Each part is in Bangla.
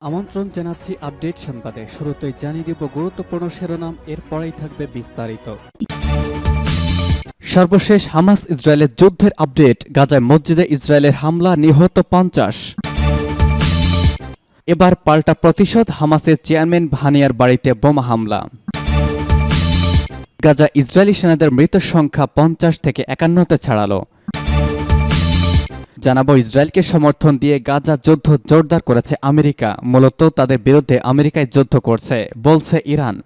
আমন্ত্রণ জানাচ্ছি আপডেট সংবাদে। শুরুতেই জানিয়ে দিব গুরুত্বপূর্ণ শিরোনাম, এরপরেই থাকবে বিস্তারিত। সর্বশেষ হামাস ইসরায়েলের যুদ্ধের আপডেট। গাজায় মসজিদে ইসরায়েলের হামলা, নিহত 50। এবার পাল্টা প্রতিশোধ, হামাসের চেয়ারম্যান হানিয়ার বাড়িতে বোমা হামলা। গাজা ইসরায়েলি সেনাদের মৃতের সংখ্যা 50 থেকে 51-তে ছাড়ালো। জানাবো ইসরায়েলকে সমর্থন দিয়ে গাজা যুদ্ধ জোরদার করেছে আমেরিকা, মূলত তাদের বিরুদ্ধে আমেরিকায় যুদ্ধ করছে বলছে ইরান।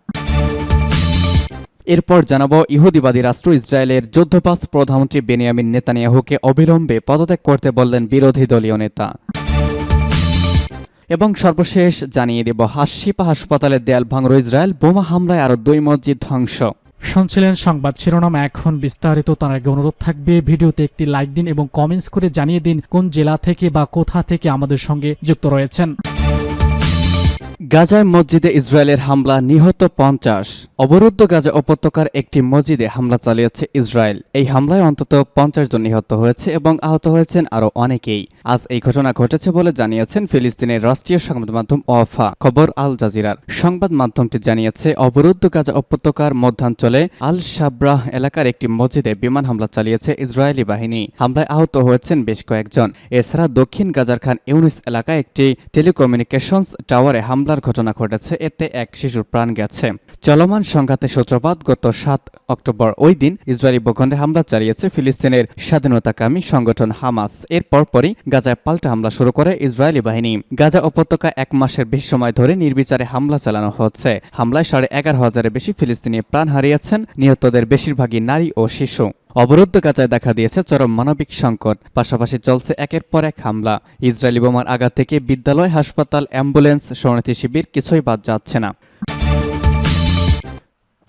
এরপর জানাবো ইহুদিবাদী রাষ্ট্র ইসরায়েলের যুদ্ধবাজ প্রধানমন্ত্রী বেনিয়ামিন নেতানিয়াহুকে অবিলম্বে পদত্যাগ করতে বললেন বিরোধী দলীয় নেতা। এবং সর্বশেষ জানিয়ে দেব শিফা হাসপাতালের দেয়াল ভাঙল ইসরায়েল, বোমা হামলায় আরও 2 মসজিদ ধ্বংস। শুনছিলেন সংবাদ শিরোনাম, এখন বিস্তারিত। তার আগে অনুরোধ থাকবে ভিডিওতে একটি লাইক দিন এবং কমেন্টস করে জানিয়ে দিন কোন জেলা থেকে বা কোথা থেকে আমাদের সঙ্গে যুক্ত রয়েছেন। গাজায় মসজিদে ইসরায়েলের হামলা, নিহত 50। অবরুদ্ধ গাজা উপত্যকার একটি মসজিদে হামলা চালিয়েছে ইসরায়েল। এই হামলায় অন্তত 50 জন নিহত হয়েছে এবং আহত হয়েছেন আরও অনেকেই। আজ এই ঘটনা ঘটেছে বলে জানিয়েছেন ফিলিস্তিনের রাষ্ট্রীয় সংবাদ মাধ্যম ওয়াফা, খবর আল জাজিরার। সংবাদ মাধ্যমটি জানিয়েছে অবরুদ্ধ গাজা উপত্যকার মধ্যাঞ্চলে আল সাবরাহ এলাকার একটি মসজিদে বিমান হামলা চালিয়েছে ইসরায়েলি বাহিনী। হামলায় আহত হয়েছেন বেশ কয়েকজন। এছাড়া দক্ষিণ গাজার খান ইউনিস এলাকায় একটি টেলিকমিউনিকেশনস টাওয়ারে হামলার ঘটনা ঘটেছে, এতে এক শিশুর প্রাণ গেছে। চলমান সংঘাতের সূত্রপাত গত 7 অক্টোবর। ওই দিন ইসরায়েলি ভূখণ্ডে হামলা চালিয়েছে ফিলিস্তিনের স্বাধীনতাকামী সংগঠন হামাস। এর পরপরই গাজায় পাল্টা হামলা শুরু করে ইসরায়েলি বাহিনী। গাজা উপত্যকায় 1 মাসের বেশি সময় ধরে নির্বিচারে হামলা চালানো হচ্ছে। হামলায় 11,500-এর বেশি ফিলিস্তিনি প্রাণ হারিয়েছেন, নিহতদের বেশিরভাগই নারী ও শিশু। অবরুদ্ধ গাজায় দেখা দিয়েছে চরম মানবিক সংকট, পাশাপাশি চলছে একের পর এক হামলা। ইসরায়েলি বোমার আঘাত থেকে বিদ্যালয়, হাসপাতাল, অ্যাম্বুলেন্স, শরণার্থী শিবির কিছুই বাদ যাচ্ছে না।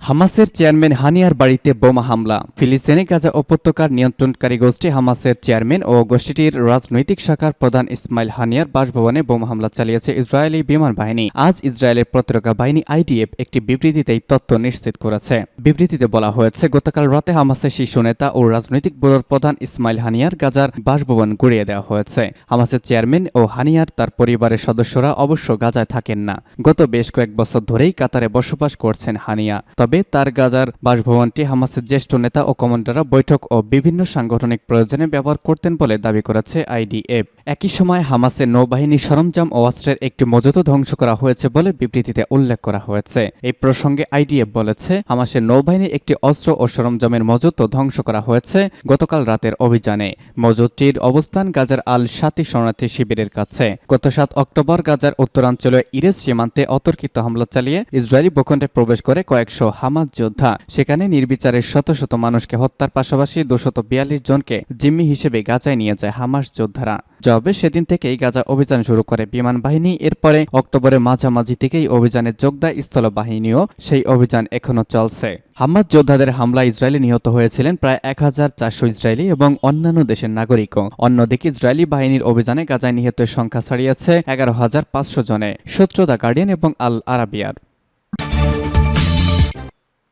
হামাসের চেয়ারম্যান হানিয়ার বাড়িতে বোমা হামলা। ফিলিস্তিনি গাজা উপত্যকার নিয়ন্ত্রণকারী গোষ্ঠী হামাসের চেয়ারম্যান ও গোষ্ঠীটির রাজনৈতিক শাখার প্রধান ইসমাইল হানিয়ার বাসভবনে বোমা হামলা চালিয়েছে ইসরায়েলি বিমান বাহিনী। আজ ইসরায়েলের প্রতিরক্ষা বাহিনী আইডিএফ একটি বিবৃতিতে এই তথ্য নিশ্চিত করেছে। বিবৃতিতে বলা হয়েছে, গতকাল রাতে হামাসের শীর্ষ নেতা ও রাজনৈতিক ব্যুরোর প্রধান ইসমাইল হানিয়ার গাজার বাসভবন গুড়িয়ে দেওয়া হয়েছে। হামাসের চেয়ারম্যান ও হানিয়ার তার পরিবারের সদস্যরা অবশ্য গাজায় থাকেন না। গত বেশ কয়েক বছর ধরেই কাতারে বসবাস করছেন হানিয়া। তবে তার গাজার বাসভবনটি হামাসের জ্যেষ্ঠ নেতা ও কমান্ডাররা বৈঠক ও বিভিন্ন সাংগঠনিক প্রয়োজনে ব্যবহার করতেন বলে দাবি করেছে আইডিএফ। একই সময় হামাসের নৌবাহিনীর সরঞ্জাম ও অস্ত্রের একটি মজুতও ধ্বংস করা হয়েছে বলে বিবৃতিতে উল্লেখ করা হয়েছে। এই প্রসঙ্গে আইডিএফ বলেছে, হামাসের নৌবাহিনীর একটি অস্ত্র ও সরঞ্জামের মজুতও ধ্বংস করা হয়েছে গতকাল রাতের অভিযানে। মজুতটির অবস্থান গাজার আল শাতি শরণার্থী শিবিরের কাছে। গত 7 অক্টোবর গাজার উত্তরাঞ্চলে ইরেজ সীমান্তে অতর্কিত হামলা চালিয়ে ইসরায়েলি ভূখণ্ডে প্রবেশ করে কয়েকশো হামাস যোদ্ধা। সেখানে নির্বিচারে শত শত মানুষকে হত্যার পাশাপাশি 242 জনকে জিম্মি হিসেবে গাজায় নিয়ে যায় হামাস যোদ্ধারা। জবাবে সেদিন থেকেই গাজা অভিযান শুরু করে বিমান বাহিনী। এরপরে অক্টোবরের মাঝামাঝি থেকেই অভিযানে যোগ দেয় স্থলবাহিনীও। সেই অভিযান এখনো চলছে। হামাস যোদ্ধাদের হামলায় ইসরায়েলি নিহত হয়েছিলেন প্রায় 1400 ইসরায়েলি এবং অন্যান্য দেশের নাগরিকও। অন্যদিকে ইসরায়েলি বাহিনীর অভিযানে গাজায় নিহতের সংখ্যা ছাড়িয়েছে 11,500 জনে। সূত্র দ্য গার্ডিয়ান এবং আল আরাবিয়ার।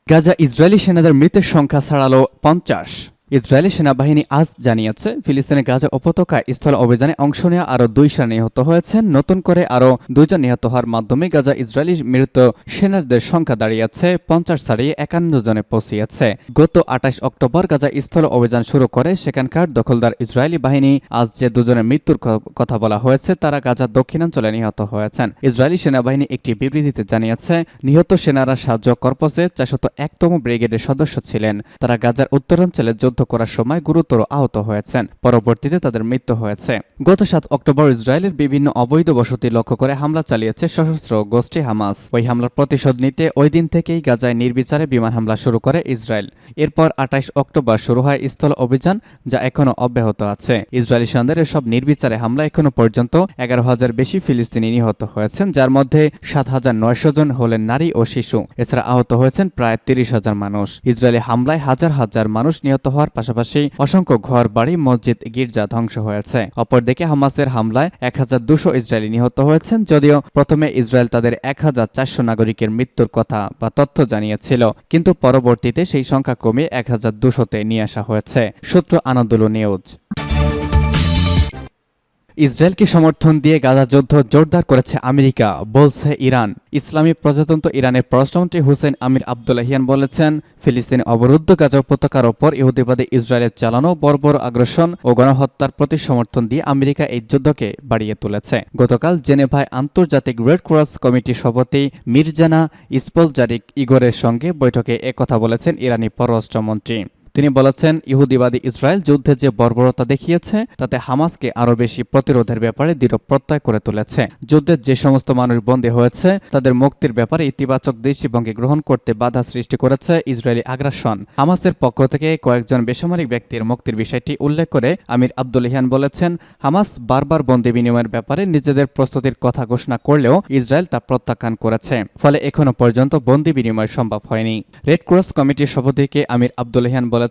গাজা ইসরায়েলি সেনাদের মৃতের সংখ্যা ছাড়ালো 50। ইসরায়েলি সেনাবাহিনী আজ জানিয়েছে, ফিলিস্তিনের গাজা উপত্যকায় স্থল অভিযানে অংশ নেওয়া আরও 2 সেনা নিহত হয়েছেন। নতুন করে আরও 2 জন নিহত হওয়ার মাধ্যমে গাজা ইসরায়েলি মৃত সেনাদের সংখ্যা দাঁড়িয়েছে 50 ছাড়িয়ে 51 জনে পৌঁছিয়েছে। গত 28 অক্টোবর গাজা স্থল অভিযান শুরু করে সেখানকার দখলদার ইসরায়েলি বাহিনী। আজ যে 2 জনের মৃত্যুর কথা বলা হয়েছে তারা গাজার দক্ষিণাঞ্চলে নিহত হয়েছেন। ইসরায়েলি সেনাবাহিনী একটি বিবৃতিতে জানিয়েছে, নিহত সেনারা সাহায্য কর্পসের 401তম ব্রিগেডের সদস্য ছিলেন। তারা গাজার উত্তরাঞ্চলে যুদ্ধ করার সময় গুরুতর আহত হয়েছেন। পরবর্তীতে তাদের মৃত্যু হয়েছে। গত 7 অক্টোবর ইসরায়েলের বিভিন্ন অবৈধ বসতি লক্ষ্য করে হামলা চালিয়েছে সশস্ত্র গোষ্ঠী হামাস। ওই হামলার প্রতিশোধ নিতে ওই দিন থেকেই গাজায় নির্বিচারে বিমান হামলা শুরু করে ইসরায়েল। এরপর 28 অক্টোবর শুরু হয় স্থল অভিযান, যা এখনো অব্যাহত আছে। ইসরায়েলি সেনাদের এসব নির্বিচারে হামলা এখনো পর্যন্ত 11,000 বেশি ফিলিস্তিনি নিহত হয়েছেন, যার মধ্যে 7,900 জন হলেন নারী ও শিশু। এছাড়া আহত হয়েছেন প্রায় 30,000 মানুষ। ইসরায়েলি হামলায় হাজার হাজার মানুষ নিহত হওয়ার পাশাপাশি অসংখ্য ঘর বাড়ি, মসজিদ, গির্জা ধ্বংস হয়েছে। অপরদিকে হামাসের হামলায় 1200 ইসরায়েলি নিহত হয়েছেন। যদিও প্রথমে ইসরায়েল তাদের 1400 নাগরিকের মৃত্যুর কথা বা তথ্য জানিয়েছিল, কিন্তু পরবর্তীতে সেই সংখ্যা কমে 1200-তে নিয়ে আসা হয়েছে। সূত্র আনাদুলু নিউজ। ইসরায়েলকে সমর্থন দিয়ে গাজা যুদ্ধ জোরদার করেছে আমেরিকা, বলছে ইরান। ইসলামী প্রজাতন্ত্র ইরানের পররাষ্ট্রমন্ত্রী হুসেইন আমির আবদুল্লাহিয়ান বলেছেন, ফিলিস্তিনি অবরুদ্ধ গাজা উপত্যকার ওপর ইহুদিবাদী ইসরায়েলের চালানো বর্বর আগ্রাসন ও গণহত্যার প্রতি সমর্থন দিয়ে আমেরিকা এই যুদ্ধকে বাড়িয়ে তুলেছে। গতকাল জেনেভায় আন্তর্জাতিক রেড ক্রস কমিটির সভাপতি মির্জানা ইসপলজারিক ইগোরের সঙ্গে বৈঠকে একথা বলেছেন ইরানি পররাষ্ট্রমন্ত্রী। তিনি বলেছেন, ইহুদিবাদী ইসরায়েল যুদ্ধে যে বর্বরতা দেখিয়েছে তাতে হামাসকে আরও বেশি প্রতিরোধের ব্যাপারে দৃঢ় প্রত্যয় করে তুলেছে। যুদ্ধের যে সমস্ত মানুষ বন্দী হয়েছে তাদের মুক্তির ব্যাপারে ইতিবাচক দৃষ্টিভঙ্গি গ্রহণ করতে বাধা সৃষ্টি করেছে ইসরায়েলি আগ্রাসন। হামাসের পক্ষ থেকে কয়েকজন বেসামরিক ব্যক্তির মুক্তির বিষয়টি উল্লেখ করে আমির আবদুল্লাহিয়ান বলেছেন, হামাস বারবার বন্দী বিনিময়ের ব্যাপারে নিজেদের প্রস্তুতির কথা ঘোষণা করলেও ইসরায়েল তা প্রত্যাখ্যান করেছে, ফলে এখনও পর্যন্ত বন্দী বিনিময় সম্ভব হয়নি। রেড ক্রস কমিটির সভাপতিকে আমির আবদুল্লাহিয়ান বলেছেন,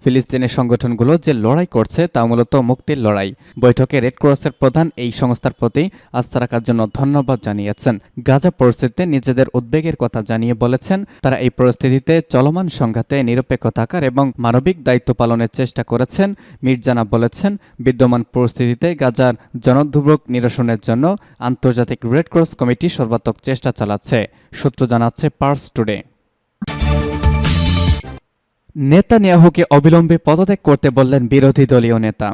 ফিলিস্তিনের সংগঠনগুলো যে লড়াই করছে তা মূলত মুক্তির লড়াই। বৈঠকে রেড ক্রসের প্রধান এই সংস্থার প্রতি আস্থা রাখার জন্য ধন্যবাদ জানিয়েছেন। গাজা পরিস্থিতিতে নিজেদের উদ্বেগের কথা জানিয়ে বলেছেন, তারা এই পরিস্থিতিতে চলমান সংঘাতে নিরপেক্ষ থাকার এবং মানবিক দায়িত্ব পালনের চেষ্টা করেছেন। মির্জানা বলেছেন, বিদ্যমান পরিস্থিতিতে গাজার জনদুর্ভোগ নিরসনের জন্য আন্তর্জাতিক রেড ক্রস কমিটি সর্বাত্মক চেষ্টা চালাচ্ছে। সূত্র জানাচ্ছে পার্স টুডে। নেতানিয়াহুকে অবিলম্বে পদত্যাগ করতে বললেন বিরোধী দলীয় নেতা।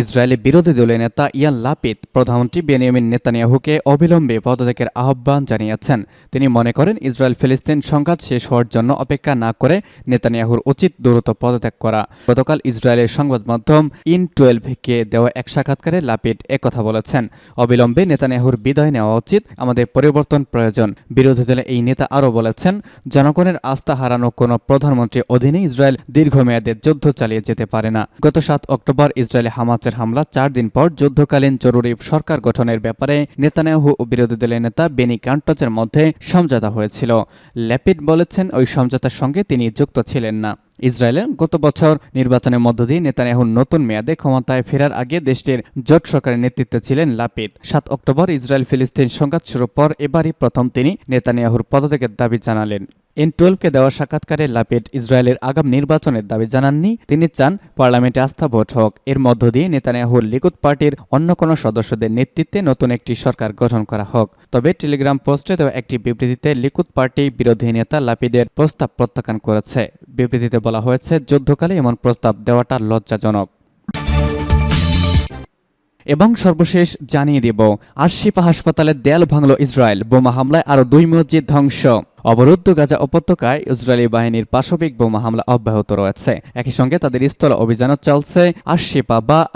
ইসরায়েলি বিরোধী দলীয় নেতা ইয়ার লাপিদ প্রধানমন্ত্রী বেনিয়ামিন নেতানিয়াহুকে অবিলম্বে পদত্যাগের আহ্বান জানিয়েছেন। তিনি মনে করেন, ইসরায়েল ফিলিস্তিন সংঘাত শেষ হওয়ার জন্য অপেক্ষা না করে নেতানিয়াহুর উচিত দ্রুত পদত্যাগ করা। গতকাল ইসরায়েলের সংবাদ মাধ্যম IN12-কে দেওয়া এক সাক্ষাৎকারে লাপিদ একথা বলেছেন, অবিলম্বে নেতানিয়াহুর বিদায় নেওয়া উচিত, আমাদের পরিবর্তন প্রয়োজন। বিরোধী দলের এই নেতা আরও বলেছেন, জনগণের আস্থা হারানো কোনো প্রধানমন্ত্রীর অধীনে ইসরায়েল দীর্ঘমেয়াদে যুদ্ধ চালিয়ে যেতে পারে না। গত 7 অক্টোবর ইসরায়েলে হামাসের হামলা 4 দিন পর যুদ্ধকালীন জরুরি সরকার গঠনের ব্যাপারে নেতানিয়াহু ও বিরোধী দলের নেতা বেনি গান্টজের মধ্যে সমঝোতা হয়েছিল। ল্যাপিড বলেছেন, ওই সমঝোতার সঙ্গে তিনি যুক্ত ছিলেন না। ইসরায়েলের গত বছর নির্বাচনের মধ্য দিয়ে নেতানিয়াহুর নতুন মেয়াদে ক্ষমতায় ফেরার আগে দেশটির জোট সরকারের নেতৃত্বে ছিলেন লাপিদ। 7 অক্টোবর ইসরায়েল ফিলিস্তিন সংঘাত শুরুর পর এবারই প্রথম তিনি নেতানিয়াহুর পদত্যাগের দাবি জানালেন। IN12-কে দেওয়া সাক্ষাৎকারে লাপিড ইসরায়েলের আগাম নির্বাচনের দাবি জানাননি, তিনি চান পার্লামেন্টে আস্থা ভোট হোক। এর মধ্য দিয়ে নেতানিয়াহুর লিকুদ পার্টির অন্য কোনো সদস্যদের নেতৃত্বে নতুন একটি সরকার গঠন করা হোক। তবে টেলিগ্রাম পোস্টে দেওয়া একটি বিবৃতিতে লিকুদ পার্টি বিরোধী নেতা লাপিদের প্রস্তাব প্রত্যাখ্যান করেছে। বিবৃতিতে বলা হয়েছে, যুদ্ধকালে এমন প্রস্তাব দেওয়াটা লজ্জাজনক। এবং সর্বশেষ জানিয়ে দেব, আশ-শিফা হাসপাতালের দেয়াল ভাঙল ইসরায়েল, বোমা হামলায় আরও 2 মসজিদ ধ্বংস। অবরুদ্ধ গাজা উপত্যকায় ইসরায়েলি বাহিনীর পাশবিক বোমা হামলা অব্যাহত রয়েছে। একই সঙ্গে তাদের স্থল অভিযানও চলছে।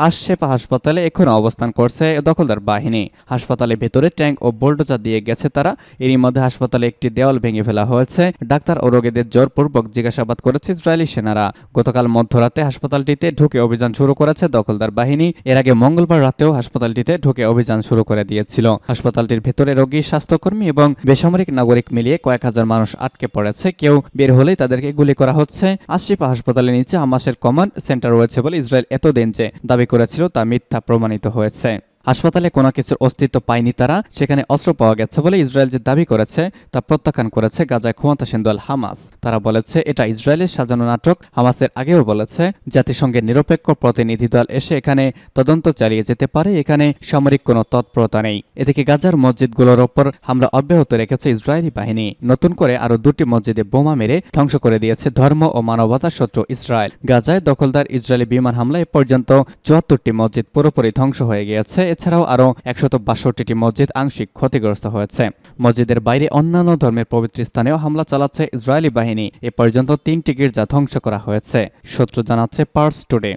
আশ-শিফা হাসপাতালে এখনও অবস্থান করছে দখলদার বাহিনী। হাসপাতালের ভেতরে ট্যাঙ্ক ও বোল্ডোজার দিয়ে গেছে তারা। এরই মধ্যে হাসপাতালে একটি দেওয়াল ভেঙে ফেলা হয়েছে। ডাক্তার ও রোগীদের জোরপূর্বক জিজ্ঞাসাবাদ করেছে ইসরায়েলি সেনারা। গতকাল মধ্যরাতে হাসপাতালটিতে ঢুকে অভিযান শুরু করেছে দখলদার বাহিনী। এর আগে মঙ্গলবার রাতেও হাসপাতালটিতে ঢুকে অভিযান শুরু করে দিয়েছিল। হাসপাতালটির ভেতরে রোগী, স্বাস্থ্যকর্মী এবং বেসামরিক নাগরিক মিলিয়ে কয়েক হাজার মানুষ আটকে পড়েছে। কেউ বের হলেই তাদেরকে গুলি করা হচ্ছে। আশ-শিফা হাসপাতালের নিচে হামাসের কমান্ড সেন্টার রয়েছে বলে ইসরায়েল এতদিন যে দাবি করেছিল তা মিথ্যা প্রমাণিত হয়েছে। হাসপাতালে কোনো কিছুর অস্তিত্ব পায়নি তারা, সেখানে অস্ত্র পাওয়া গেছে বলে ইসরায়েল যে দাবি করেছে তা প্রত্যাখ্যান করেছে গাজায় ক্ষমতাসীন দল হামাস। তারা বলেছে এটা ইসরায়েলের সাজানো নাটক। হামাসের আগেও বলেছে, জাতিসংঘের নিরপেক্ষ প্রতিনিধি দল এসে এখানে তদন্ত চালিয়ে যেতে পারে, এখানে সামরিক কোনো তৎপরতা নেই। এদিকে গাজার মসজিদগুলোর ওপর হামলা অব্যাহত রেখেছে ইসরায়েলি বাহিনী। নতুন করে আরও 2টি মসজিদে বোমা মেরে ধ্বংস করে দিয়েছে ধর্ম ও মানবতার শত্রু ইসরায়েল। গাজায় দখলদার ইসরায়েলি বিমান হামলায় পর্যন্ত 74টি মসজিদ পুরোপুরি ধ্বংস হয়ে গিয়েছে। এছাড়াও আরও 162টি মসজিদ আংশিক ক্ষতিগ্রস্ত হয়েছে। মসজিদের বাইরে অন্যান্য ধর্মের পবিত্র স্থানেও হামলা চালাচ্ছে ইসরায়েলি বাহিনী। এ পর্যন্ত 3টি গির্জা ধ্বংস করা হয়েছে। সূত্র জানাচ্ছে পার্স টুডে।